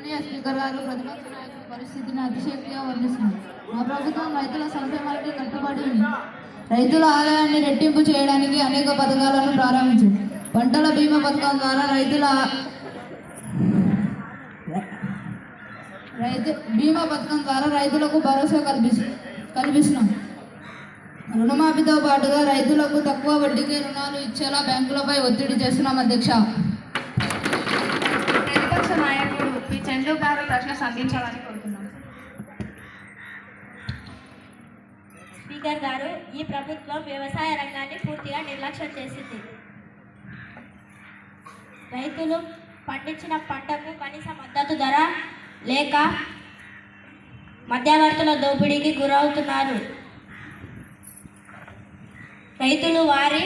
గౌరవనీయ స్పీకర్ గారు, ప్రతిపక్ష నాయకుల పరిస్థితిని అతిశక్తిగా వర్ణిస్తున్నారు. మా ప్రభుత్వం రైతుల సంక్షేమానికి కట్టుబడి ఉంది. రైతుల ఆదాయాన్ని రెట్టింపు చేయడానికి అనేక పథకాలను ప్రారంభించింది. పంటల బీమా పథకం ద్వారా రైతులకు భరోసా కల్పిస్తున్నాం. రుణమాఫీతో పాటుగా రైతులకు తక్కువ వడ్డీకి రుణాలు ఇచ్చేలా బ్యాంకులపై ఒత్తిడి చేస్తున్నాం. అధ్యక్ష, ప్రతిపక్ష నాయకుడు పి చంద్రు గారు ప్రశ్న సంధించాలని కోరుతున్నాం. స్పీకర్ గారు, ఈ ప్రభుత్వం వ్యవసాయ రంగాన్ని పూర్తిగా నిర్లక్ష్యం చేసింది. రైతులు పండించిన పంటకు కనీస మద్దతు ధర లేక మధ్యవర్తుల దోపిడీకి గురవుతున్నారు. రైతులు వారి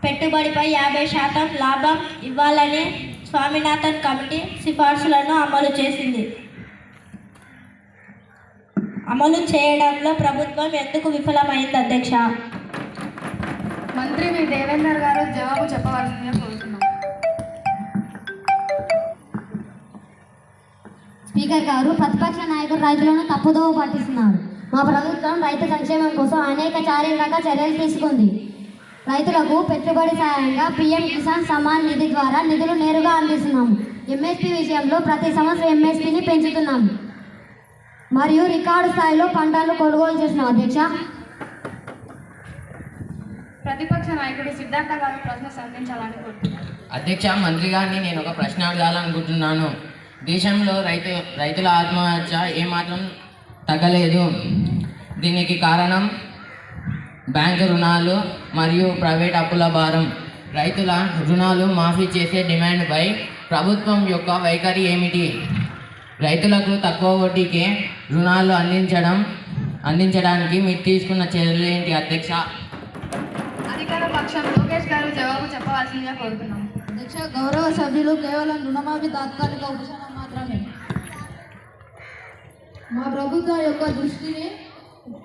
పెట్టుబడిపై 50% లాభం ఇవ్వాలని స్వామినాథన్ కమిటీ సిఫార్సులను అమలు చేయడంలో ప్రభుత్వం ఎందుకు విఫలమైంది? అధ్యక్ష, మంత్రి వి దేవేందర్ గారు జవాబు చెప్పవలసిందిగా కోరుతున్నాం. స్పీకర్ గారు, ప్రతిపక్ష నాయకులు రైతులను తప్పుదోవ పట్టిస్తున్నారు. మా ప్రభుత్వం రైతు సంక్షేమం కోసం అనేక చారిత్రక చర్యలు తీసుకుంది. రైతులకు పెట్టుబడి సాయంగా పీఎం కిసాన్ సమ్మాన్ నిధి ద్వారా నిధులు నేరుగా అందిస్తున్నాము. ఎంఎస్పీ విషయంలో ప్రతి సంవత్సరం ఎంఎస్పీని పెంచుతున్నాము మరియు రికార్డు స్థాయిలో పంటలు కొనుగోలు చేస్తున్నాం. అధ్యక్ష, ప్రతిపక్ష నాయకుడు సిద్ధార్థ గారు ప్రశ్న సంధించాలని కోరుతున్నాను. అధ్యక్ష, మంత్రి గారిని నేను ఒక ప్రశ్న అడగాలనుకుంటున్నాను. దేశంలో రైతుల ఆత్మహత్య ఏమాత్రం తగ్గలేదు. దీనికి కారణం బ్యాంకు రుణాలు మరియు ప్రైవేట్ అప్పుల భారం. రైతుల రుణాలు మాఫీ చేసే డిమాండ్పై ప్రభుత్వం యొక్క వైఖరి ఏమిటి? రైతులకు తక్కువ వడ్డీకే రుణాలు అందించడానికి మీరు తీసుకున్న చర్యలు ఏంటి? అధ్యక్ష, అధికార పక్షం లోకేష్ గారు జవాబు చెప్పవలసిందిగా కోరుతున్నాం. అధ్యక్ష, గౌరవ సభ్యులు కేవలం రుణమాఫీ తాత్కాలిక ఉపశమనం మాత్రమే. మా ప్రభుత్వం యొక్క దృష్టిని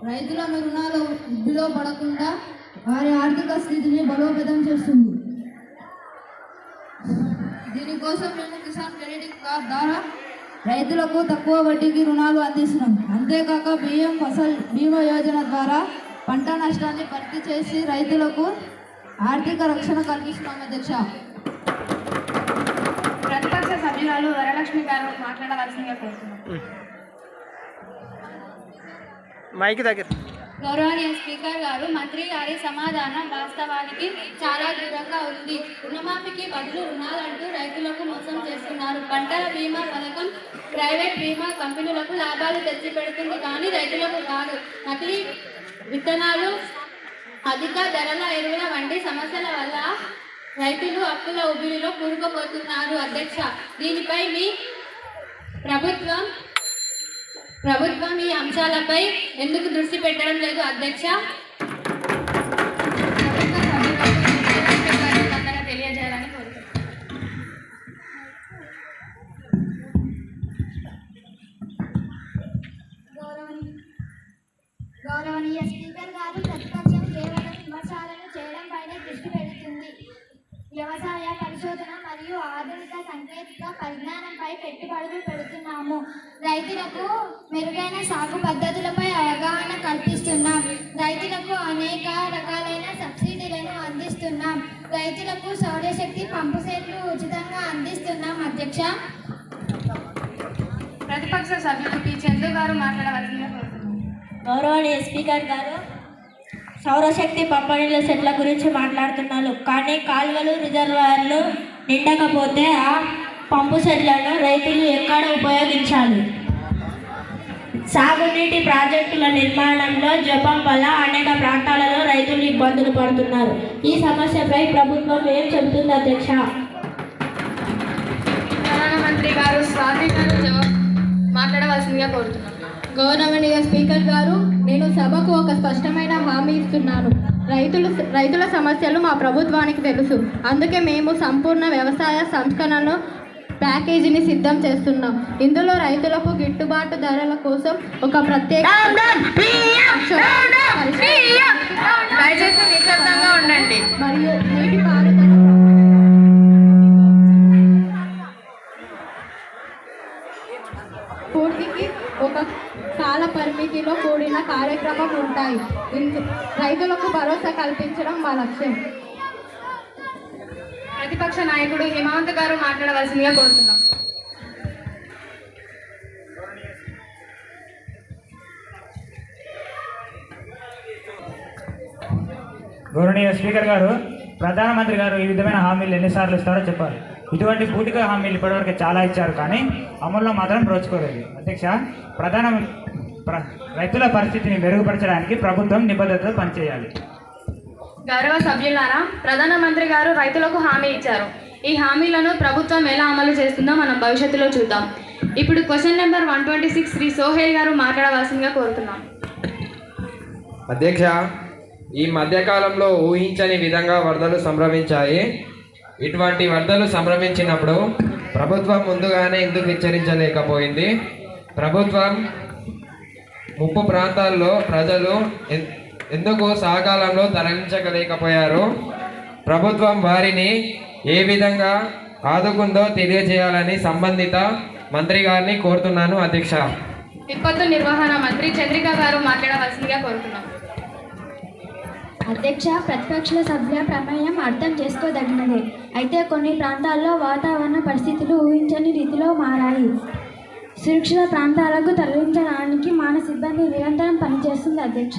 రైతుల రుణాలు ఉబ్బిలో పడకుండా వారి ఆర్థిక స్థితిని బలోపేతం చేస్తుంది. దీనికోసం మేము కిసాన్ క్రెడిట్ కార్డ్ ద్వారా రైతులకు తక్కువ వడ్డీకి రుణాలు అందిస్తున్నాం. అంతేకాక బియ్యం ఫసల్ బీమా యోజన ద్వారా పంట నష్టాన్ని భర్తీ చేసి రైతులకు ఆర్థిక రక్షణ కల్పిస్తున్నాం. అధ్యక్ష, ప్రతిపక్ష సభ్యురాలు వరలక్ష్మి గారు మాట్లాడవలసిందిగా కోరుతున్నాం. మైక్ దగ్గర. గౌరవనీయ స్పీకర్ గారు, మంత్రి గారి సమాధానం వాస్తవానికి చాలా దూరంగా ఉంది. రుణమాఫీకి బదులు రుణాలంటూ రైతులకు మోసం చేస్తున్నారు. పంటల బీమా పథకం ప్రైవేట్ బీమా కంపెనీలకు లాభాలు తెచ్చిపెడుతుంది కానీ రైతులకు కాదు. నకిలీ విత్తనాలు, అధిక ధరల ఎరువుల వంటి సమస్యల వల్ల రైతులు అప్పుల ఉబిడిలో కూరుకుపోతున్నారు. అధ్యక్ష, దీనిపై మీ ప్రభుత్వం ఈ అంశాలపై ఎందుకు దృష్టి పెట్టడం లేదు? అధ్యక్ష, తెలియజేయాలని కోరుతున్నాను. గౌరవనీయ స్పీకర్ గారు, ప్రతిపక్షం కేవలం విమర్శలను చేయడంపైనే దృష్టి పెడుతుంది. వ్యవసాయ పరిశోధన మరియు ఆధునిక సాంకేతిక పరిజ్ఞానంపై పెట్టుబడులు పెడుతున్నాము. రైతులకు మెరుగైన సాగు పద్ధతులపై అవగాహన కల్పిస్తున్నాం. రైతులకు అనేక రకాలైన సబ్సిడీలను అందిస్తున్నాం. రైతులకు సౌరశక్తి పంపు సెట్లు ఉచితంగా అందిస్తున్నాం. అధ్యక్ష, ప్రతిపక్ష సభ్యులు పి చంద్రు గారు మాట్లాడవలసిందిగా కోరుతున్నాం. గౌరవనీయ స్పీకర్ గారు, సౌరశక్తి పంపిణీల సెట్ల గురించి మాట్లాడుతున్నారు. కానీ కాలువలు, రిజర్వాయర్లు నిండకపోతే ఆ పంపు సెట్లను రైతులు ఎక్కడ ఉపయోగించాలి? సాగునీటి ప్రాజెక్టుల నిర్మాణంలో జపం వల్ల అనేక ప్రాంతాలలో రైతులు ఇబ్బందులు పడుతున్నారు. ఈ సమస్యపై ప్రభుత్వం ఏం చెబుతుంది? అధ్యక్ష, ప్రధానమంత్రి గారు స్వాతి గారు మాట్లాడవలసిందిగా కోరుతున్నాం. గౌరవనీయ స్పీకర్ గారు, నేను సభకు ఒక స్పష్టమైన హామీ ఇస్తున్నాను. రైతుల సమస్యలు మా ప్రభుత్వానికి తెలుసు. అందుకే మేము సంపూర్ణ వ్యవసాయ సంస్కరణను ప్యాకేజీని సిద్ధం చేస్తున్నాం. ఇందులో రైతులకు గిట్టుబాటు ధరల కోసం ఒక ప్రత్యేక దయచేసి నిశ్శబ్దంగా ఉండండి. మరియు నీటిపారుదల కార్యక్రమం ఉంటాయి. రైతులకు భరోసా కల్పించడం మా లక్ష్యం. ప్రతిపక్ష నాయకుడు హిమవంత్ గారు మాట్లాడవలసిందిగా కోరుతున్నాం. గౌరవనీయ స్పీకర్ గారు, ప్రధానమంత్రి గారు ఈ విధమైన హామీలు ఎన్నిసార్లు ఇస్తారో చెప్పాలి. ఇటువంటి పూటిక హామీలు ఇప్పటివరకు చాలా ఇచ్చారు, కానీ అమల్లో మాత్రం రోచుకోలేదు. అధ్యక్ష, రైతుల పరిస్థితిని మెరుగుపరచడానికి ప్రభుత్వం నిబద్ధతతో పనిచేయాలి. గౌరవ సభ్యులారా, ప్రధానమంత్రి గారు రైతులకు హామీ ఇచ్చారు. ఈ హామీలను ప్రభుత్వం ఎలా అమలు చేస్తుందో మనం భవిష్యత్తులో చూద్దాం. ఇప్పుడు క్వశ్చన్ నెంబర్ 126 శ్రీ సోహెల్ గారు మాట్లాడవలసిందిగా కోరుతున్నాం. అధ్యక్ష, ఈ మధ్యకాలంలో ఊహించని విధంగా వరదలు సంభవించాయి. ఇటువంటి వరదలు సంభవించినప్పుడు ప్రభుత్వం ముందుగానే ఎందుకు హెచ్చరించలేకపోయింది? ప్రభుత్వం ముప్పు ప్రాంతాల్లో ప్రజలు ఎందుకు సకాలంలో తరలించలేకపోయారు? ప్రభుత్వం వారిని ఏ విధంగా ఆదుకుందో తెలియజేయాలని సంబంధిత మంత్రి గారిని కోరుతున్నాను. అధ్యక్ష, విపత్తు నిర్వహణ మంత్రి చంద్రిక గారు మాట్లాడవలసిందిగా కోరుతున్నాం. అధ్యక్ష, ప్రతిపక్ష సభ్యుల ప్రమేయం అర్థం చేసుకోదగినదే. అయితే కొన్ని ప్రాంతాల్లో వాతావరణ పరిస్థితులు ఊహించని రీతిలో మారాయి. సురక్షిత ప్రాంతాలకు తరలించడానికి మన సిబ్బంది నిరంతరం పనిచేస్తుంది. అధ్యక్ష,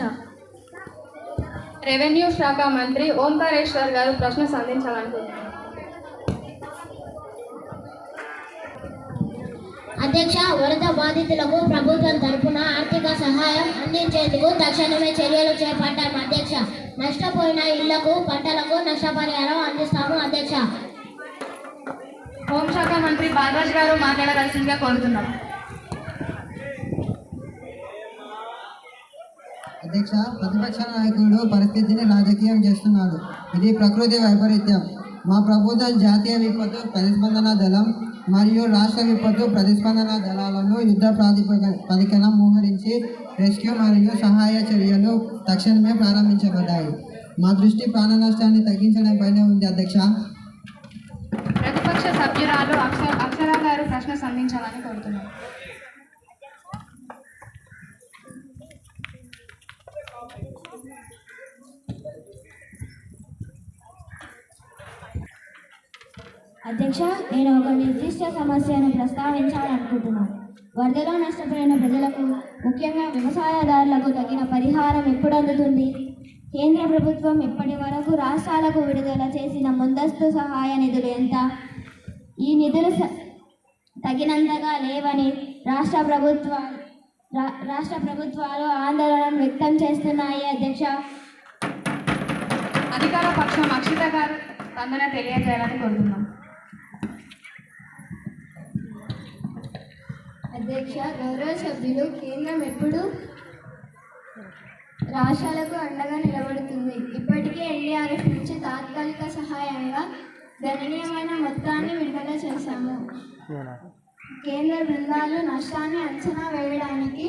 రెవెన్యూ శాఖ మంత్రి ఓంకారేశ్వర్ గారు ప్రశ్న సంధించాలనుకుంటున్నారు. అధ్యక్ష, వరద బాధితులకు ప్రభుత్వం తరపున ఆర్థిక సహాయం అందించేందుకు తక్షణమే చర్యలు చేపట్టాము. అధ్యక్ష, నష్టపోయిన ఇళ్లకు పంటలకు నష్టపరిహారం అందిస్తాము. అధ్యక్ష, హోంశాఖ మంత్రి బాలరాజ్ గారు మాట్లాడవలసిందిగా కోరుతున్నాం. అధ్యక్ష, ప్రతిపక్ష నాయకుడు పరిస్థితిని రాజకీయం చేస్తున్నాడు. ఇది ప్రకృతి వైపరీత్యం. మా ప్రభుత్వం జాతీయ విపత్తు ప్రతిస్పందన దళం మరియు రాష్ట్ర విపత్తు ప్రతిస్పందన దళాలను యుద్ధ ప్రాతిపదికన మోహరించి రెస్క్యూ మరియు సహాయ చర్యలు తక్షణమే ప్రారంభించబడ్డాయి. మా దృష్టి ప్రాణ నష్టాన్ని తగ్గించడంపైనే ఉంది. అధ్యక్ష, ప్రతిపక్ష సభ్యురాలు అక్షర గారు ప్రశ్న సంధించాలని కోరుతున్నాం. అధ్యక్ష, నేను ఒక నిర్దిష్ట సమస్యను ప్రస్తావించాలనుకుంటున్నాను. వరదలో నష్టపోయిన ప్రజలకు, ముఖ్యంగా వ్యవసాయదారులకు తగిన పరిహారం ఎప్పుడు అందుతుంది? కేంద్ర ప్రభుత్వం ఇప్పటి వరకు రాష్ట్రాలకు విడుదల చేసిన ముందస్తు సహాయ నిధులు ఎంత? ఈ నిధులు తగినంతగా లేవని రాష్ట్ర ప్రభుత్వాలు ఆందోళన వ్యక్తం చేస్తున్నాయి. అధ్యక్ష, అధికార పక్షం అక్షిత గారు స్పందన తెలియజేయాలని కోరుతున్నాం. అధ్యక్ష, గౌరవ సభ్యులు, కేంద్రం ఎప్పుడు రాష్ట్రాలకు అండగా నిలబడుతుంది. ఇప్పటికే ఎన్డీఆర్ఎఫ్ నుంచి తాత్కాలిక సహాయంగా గణనీయమైన మొత్తాన్ని విడుదల చేశాము. కేంద్ర బృందాలు నష్టాన్ని అంచనా వేయడానికి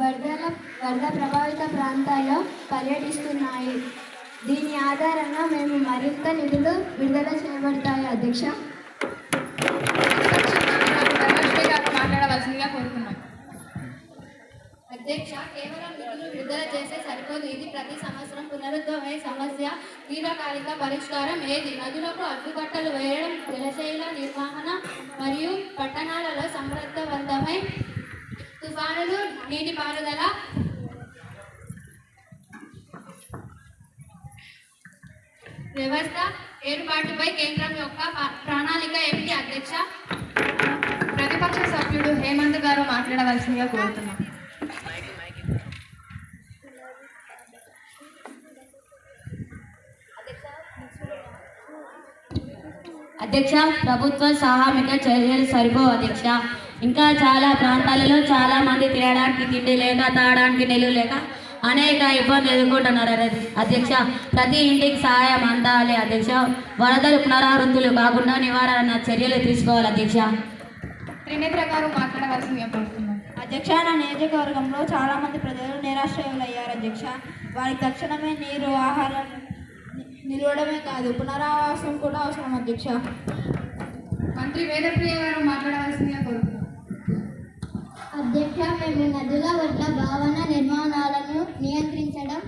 వరద ప్రభావిత ప్రాంతాల్లో పర్యటిస్తున్నాయి. దీని ఆధారంగా మేము మరింత నిధులు విడుదల చేయబడతాయి. అధ్యక్ష, మాట్లాడవలసిందిగా కోరుతున్నాం. అధ్యక్ష, కేవలం నిధులు విడుదల చేస్తే సరిపోదు. ఇది ప్రతి సంవత్సరం పునరుద్ధమయ్యే సమస్య. దీర్ఘకాలిక పరిష్కారం ఏది? నదులకు అడ్డుకట్టలు వేయడం, జలశైల నిర్వహణ మరియు పట్టణాలలో సమర్థవంతమై తుఫానులు, నీటిపారుదల వ్యవస్థ ఏర్పాటుపై కేంద్రం యొక్క ప్రణాళిక ఏమిటి? అధ్యక్ష, ప్రతిపక్ష సభ్యుడు హేమంత్ గారు మాట్లాడవలసిందిగా కోరుతున్నాం. అధ్యక్ష, ప్రభుత్వ సహాయక చర్యలు సరిపోవు. అధ్యక్ష, ఇంకా చాలా ప్రాంతాలలో చాలా మంది తినడానికి తిండి లేక, తాగడానికి నీళ్ళు లేక అనేక ఇబ్బందులు ఎదుర్కొంటున్నారు. అధ్యక్ష, ప్రతి ఇంటికి సహాయం అందాలి. అధ్యక్ష, వరదలు పునరావృత్తులు కాకుండా నివారణ చర్యలు తీసుకోవాలి. అధ్యక్ష, త్రినేత్ర గారు మాట్లాడవలసిందిగా కోరుతున్నాం. అధ్యక్ష, నా నియోజకవర్గంలో చాలామంది ప్రజలు నిరాశ్రయులయ్యారు. అధ్యక్ష, వారికి తక్షణమే నీరు, ఆహారం నిలవడమే కాదు, పునరావాసం కూడా అవసరం. అధ్యక్ష, మంత్రి వేదప్రియ గారు మాట్లాడవలసిందిగా కోరుతున్నాం. అధ్యక్ష, మేము నదుల ఒడ్ల భావన నిర్మాణాలను నియంత్రించడం,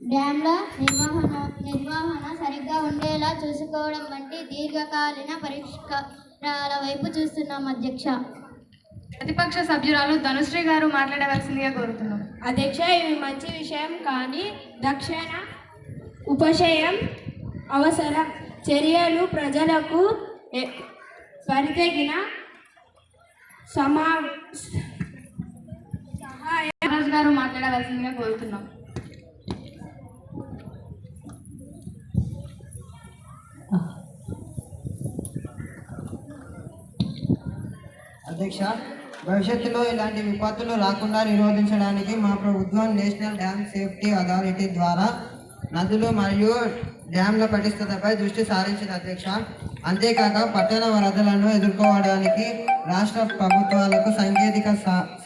డ్యాంల నిర్వహణ సరిగ్గా ఉండేలా చూసుకోవడం వంటి దీర్ఘకాలీన పరిష్కారాల వైపు చూస్తున్నాం అధ్యక్ష. ప్రతిపక్ష సభ్యురాలు ధనుశ్రీ గారు మాట్లాడవలసిందిగా కోరుతున్నాం. అధ్యక్ష, ఇవి మంచి విషయం కానీ దక్షిణ ఉపశయం అవసరం. చర్యలు ప్రజలకు త్వరితగిన రాజు గారు మాట్లాడవలసిందిగా కోరుతున్నాం. అధ్యక్ష, భవిష్యత్తులో ఇలాంటి విపత్తులు రాకుండా నిరోధించడానికి మా ప్రభుత్వం నేషనల్ డ్యామ్ సేఫ్టీ అథారిటీ ద్వారా నదులు మరియు డ్యాంల పటిష్టతపై దృష్టి సారించింది అధ్యక్ష. అంతేకాక పట్టణ వరదలను ఎదుర్కోవడానికి రాష్ట్ర ప్రభుత్వాలకు సాంకేతిక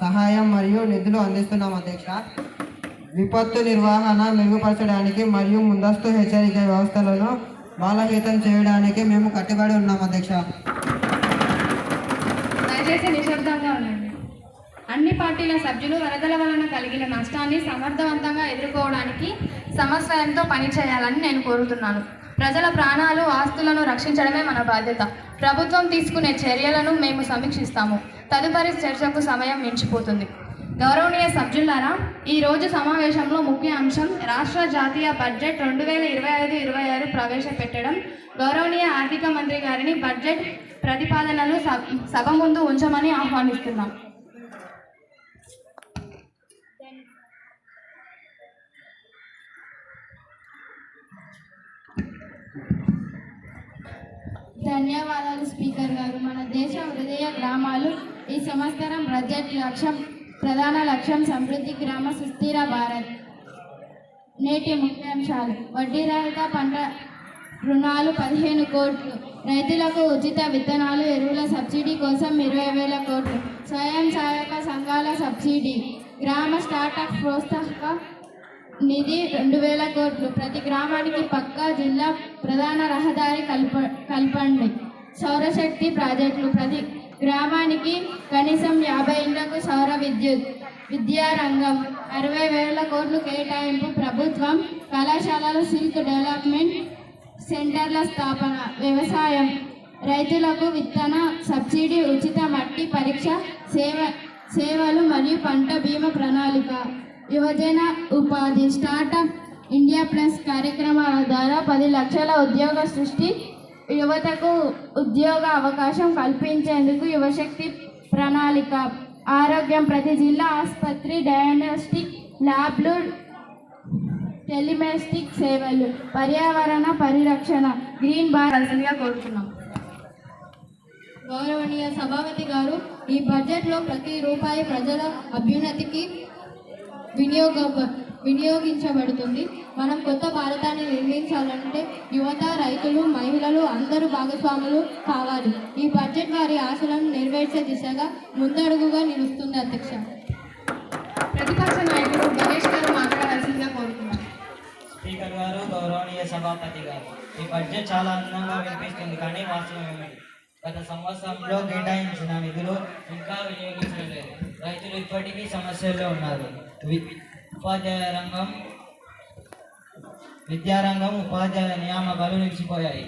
సహాయం మరియు నిధులు అందిస్తున్నాం అధ్యక్ష. విపత్తు నిర్వహణ మెరుగుపరచడానికి మరియు ముందస్తు హెచ్చరిక వ్యవస్థలను బలోపేతం చేయడానికి మేము కట్టుబడి ఉన్నాం అధ్యక్ష. దయచేసి నిశ్శబ్దంగా ఉండండి. అన్ని పార్టీల సభ్యులు వరదల వలన కలిగిన నష్టాన్ని సమర్థవంతంగా ఎదుర్కోవడానికి సమన్వయంతో పనిచేయాలని నేను కోరుతున్నాను. ప్రజల ప్రాణాలు, ఆస్తులను రక్షించడమే మన బాధ్యత. ప్రభుత్వం తీసుకునే చర్యలను మేము సమీక్షిస్తాము. తదుపరి చర్చకు సమయం మించిపోతుంది. గౌరవనీయ సభ్యులారా, ఈరోజు సమావేశంలో ముఖ్య అంశం రాష్ట్ర జాతీయ బడ్జెట్ 2025-26 ప్రవేశపెట్టడం. గౌరవనీయ ఆర్థిక మంత్రి గారిని బడ్జెట్ ప్రతిపాదనలు సభ ముందు ఉంచమని ఆహ్వానిస్తున్నాం. ధన్యవాదాలు స్పీకర్ గారు. మన దేశ హృదయ గ్రామాలు ఈ సంవత్సరం బడ్జెట్ ప్రధాన లక్ష్యం సమృద్ధి గ్రామ సుస్థిర భారత్. నేటి ముఖ్యాంశాలు: వడ్డీ రహిత పంట రుణాలు 15 కోట్లు, రైతులకు ఉచిత విత్తనాలు, ఎరువుల సబ్సిడీ కోసం 20,000 కోట్లు, స్వయం సహాయక సంఘాల సబ్సిడీ, గ్రామ స్టార్టప్ ప్రోత్సాహక నిధి 2,000 కోట్లు, ప్రతి గ్రామానికి పక్కా జిల్లా ప్రధాన రహదారి కల్పండి, సౌరశక్తి ప్రాజెక్టులు, ప్రతి గ్రామానికి కనీసం 50 ఇళ్లకు సౌర విద్యుత్, విద్యారంగం 60,000 కోట్లు కేటాయింపు ప్రభుత్వం, కళాశాలలు, సిల్క్ డెవలప్మెంట్ సెంటర్ల స్థాపన, వ్యవసాయం, రైతులకు విత్తన సబ్సిడీ, ఉచిత మట్టి పరీక్ష సేవలు మరియు పంట బీమా ప్రణాళిక, యువజన ఉపాధి, స్టార్టప్ ఇండియా ప్లస్ కార్యక్రమాల ద్వారా 10 లక్షల ఉద్యోగ సృష్టి, యువతకు ఉద్యోగ అవకాశం కల్పించేందుకు యువశక్తి ప్రణాళిక, ఆరోగ్యం, ప్రతి జిల్లా ఆసుపత్రి, డయాగ్నోస్టిక్ ల్యాబ్లు, టెలిమెస్టిక్ సేవలు, పర్యావరణ పరిరక్షణ, గ్రీన్ భారత్గా కోరుతున్నాం. గౌరవనీయ సభాపతి గారు, ఈ బడ్జెట్లో ప్రతి రూపాయి ప్రజల అభ్యున్నతికి వినియోగించబడుతుంది. మనం కొత్త భారతాన్ని నిర్మించాలంటే యువత, రైతులు, మహిళలు అందరూ భాగస్వాములు కావాలి. ఈ బడ్జెట్ వారి ఆశలను నెరవేర్చే దిశగా ముందడుగుగా నిలుస్తుంది అధ్యక్ష. ప్రతిపక్ష నాయకుడు గణేష్ గారు మాట్లాడాల్సిందిగా కోరుతున్నాను. స్పీకర్ గారు, గౌరవనీయ సభాపతి గారు, ఈ బడ్జెట్ చాలా అందంగా వినిపిస్తుంది కానీ వాస్తవం ఏమిటి? గత సంవత్సరంలో కేటాయించిన నిధులు ఇంకా వినియోగించలేదు. రైతులు ఇప్పటికీ సమస్యల్లో ఉన్నారు. విద్యారంగం, ఉపాధ్యాయ నియామకాలు నిలిచిపోయాయి.